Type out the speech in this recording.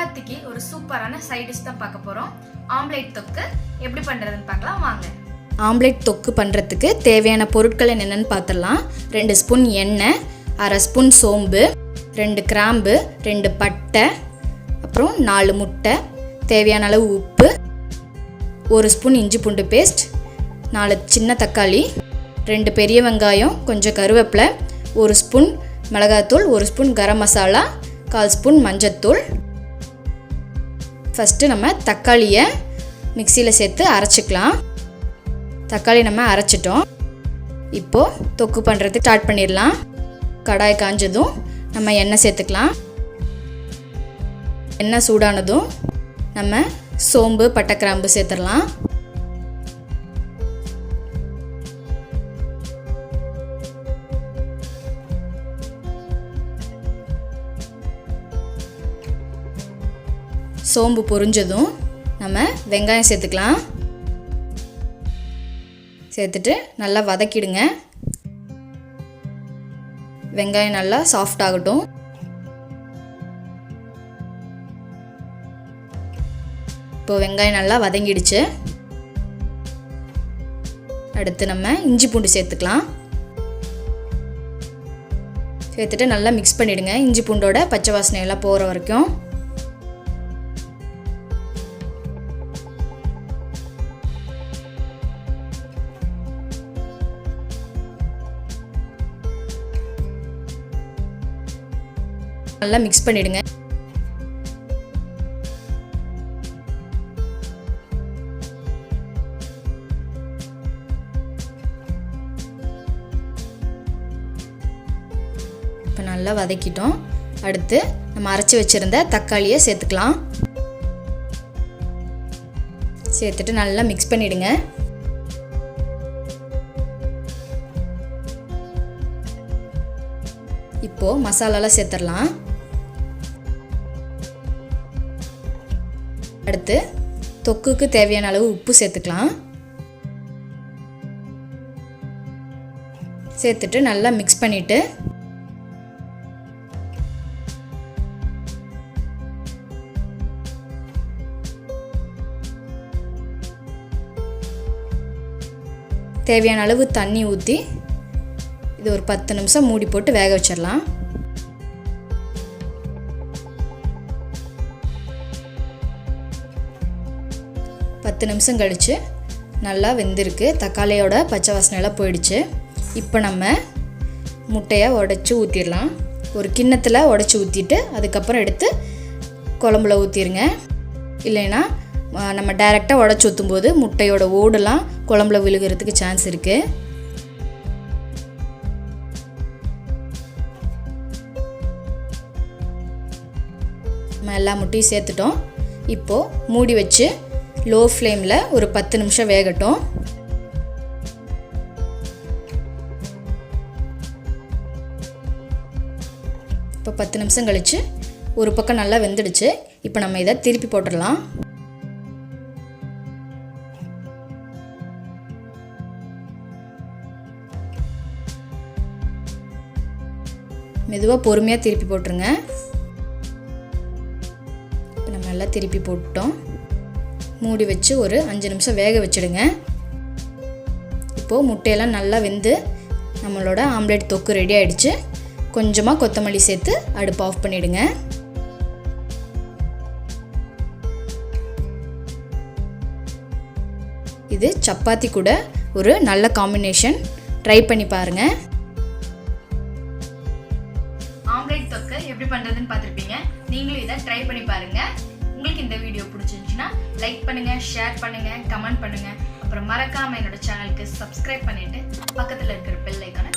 சப்பாத்திக்கு ஒரு சூப்பரான சைட் டிஷ் தான் பார்க்க போகிறோம். ஆம்லேட் தொக்கு எப்படி பண்ணுறதுன்னு பார்க்கலாம் வாங்க. ஆம்லேட் தொக்கு பண்ணுறதுக்கு தேவையான பொருட்கள் என்னென்னு பார்த்துடலாம். 2 ஸ்பூன் எண்ணெய், 1/2 ஸ்பூன் சோம்பு, 2 கிராம்பு, 2 பட்டை, அப்புறம் 4 முட்டை, தேவையான அளவு உப்பு, 1 ஸ்பூன் இஞ்சி பூண்டு பேஸ்ட், 4 சின்ன தக்காளி, 2 பெரிய வெங்காயம், கொஞ்சம் கருவேப்பிலை, 1 ஸ்பூன் மிளகாத்தூள், 1 ஸ்பூன் கரம் மசாலா, 1/4 ஸ்பூன் மஞ்சத்தூள். ஃபஸ்ட்டு நம்ம தக்காளியை மிக்சியில் சேர்த்து அரைச்சிக்கலாம். தக்காளி நம்ம அரைச்சிட்டோம். இப்போது தொக்கு பண்ணுறதுக்கு ஸ்டார்ட் பண்ணிடலாம். கடாய் காஞ்சதும் நம்ம எண்ணெய் சேர்த்துக்கலாம். எண்ணெய் சூடானதும் நம்ம சோம்பு பட்டை கிராம்பு சேர்த்துடலாம். சோம்பு பொரிஞ்சதும் நம்ம வெங்காயம் சேர்த்துக்கலாம். சேர்த்துட்டு நல்லா வதக்கிடுங்க. வெங்காயம் நல்லா சாஃப்ட் ஆகட்டும். இப்போ வெங்காயம் நல்லா வதங்கிடுச்சு. அடுத்து நம்ம இஞ்சி பூண்டு சேர்த்துக்கலாம். சேர்த்துட்டு நல்லா மிக்ஸ் பண்ணிவிடுங்க. இஞ்சி பூண்டோட பச்சை வாசனை எல்லாம் போகிற வரைக்கும். நல்லா மிக்ஸ் பண்ணிடுங்க. இப்போ நல்லா வதக்கிட்டோம். அடுத்து நம்ம அரைச்சி வச்சிருந்த தக்காளியை சேர்த்துக்கலாம். சேர்த்துட்டு நல்லா மிக்ஸ் பண்ணிடுங்க. இப்போ மசாலாலாம் சேர்த்துடலாம். அடுத்து தொக்குக்கு தேவையான அளவு உப்பு சேர்த்துக்கலாம். சேர்த்துட்டு நல்லா மிக்ஸ் பண்ணிவிட்டு தேவையான அளவு தண்ணி ஊற்றி இது ஒரு 10 நிமிஷம் மூடி போட்டு வேக வச்சிடலாம். பத்து நிமிஷம் கழித்து நல்லா வெந்திருக்கு. தக்காளியோட பச்சை வாசனையெல்லாம் போயிடுச்சு. இப்போ நம்ம முட்டையை உடச்சி ஊற்றிடலாம். ஒரு கிண்ணத்தில் உடச்சி ஊற்றிட்டு அதுக்கப்புறம் எடுத்து குழம்புல ஊற்றிடுங்க. இல்லைன்னா நம்ம டைரெக்டாக உடச்சி ஊற்றும்போது முட்டையோட ஓடெல்லாம் குழம்புல விழுகிறதுக்கு சான்ஸ் இருக்குது. நம்ம எல்லா முட்டையும் சேர்த்துட்டோம். இப்போது மூடி வச்சு லோ ஃப்ளேமில் ஒரு 10 நிமிஷம் வேகட்டும். இப்போ 10 நிமிஷம் கழித்து ஒரு பக்கம் நல்லா வெந்துடுச்சு. இப்போ நம்ம இதை திருப்பி போட்டுடலாம். மெதுவாக பொறுமையாக திருப்பி போட்டுருங்க. இப்போ நம்ம எல்லாம் திருப்பி போட்டுட்டோம். மூடி வச்சு ஒரு 5 நிமிஷம் வேக வச்சுடுங்க. இப்போது முட்டையெல்லாம் நல்லா வெந்து நம்மளோட ஆம்லேட் தொக்கு ரெடி ஆகிடுச்சு. கொஞ்சமாக கொத்தமல்லி சேர்த்து அடுப்பு ஆஃப் பண்ணிவிடுங்க. இது சப்பாத்தி கூட ஒரு நல்ல காம்பினேஷன். ட்ரை பண்ணி பாருங்கள். ஆம்லேட் தொக்கு எப்படி பண்ணுறதுன்னு பார்த்துருப்பீங்க. நீங்களும் இதை ட்ரை பண்ணி பாருங்கள். உங்களுக்கு இந்த வீடியோ பிடிச்சிருந்துச்சுன்னா லைக் பண்ணுங்கள், ஷேர் பண்ணுங்கள், கமெண்ட் பண்ணுங்கள். அப்புறம் மறக்காமல் என்னோட சேனலுக்கு சப்ஸ்கிரைப் பண்ணிவிட்டு பக்கத்தில் இருக்கிற பெல் ஐக்கானை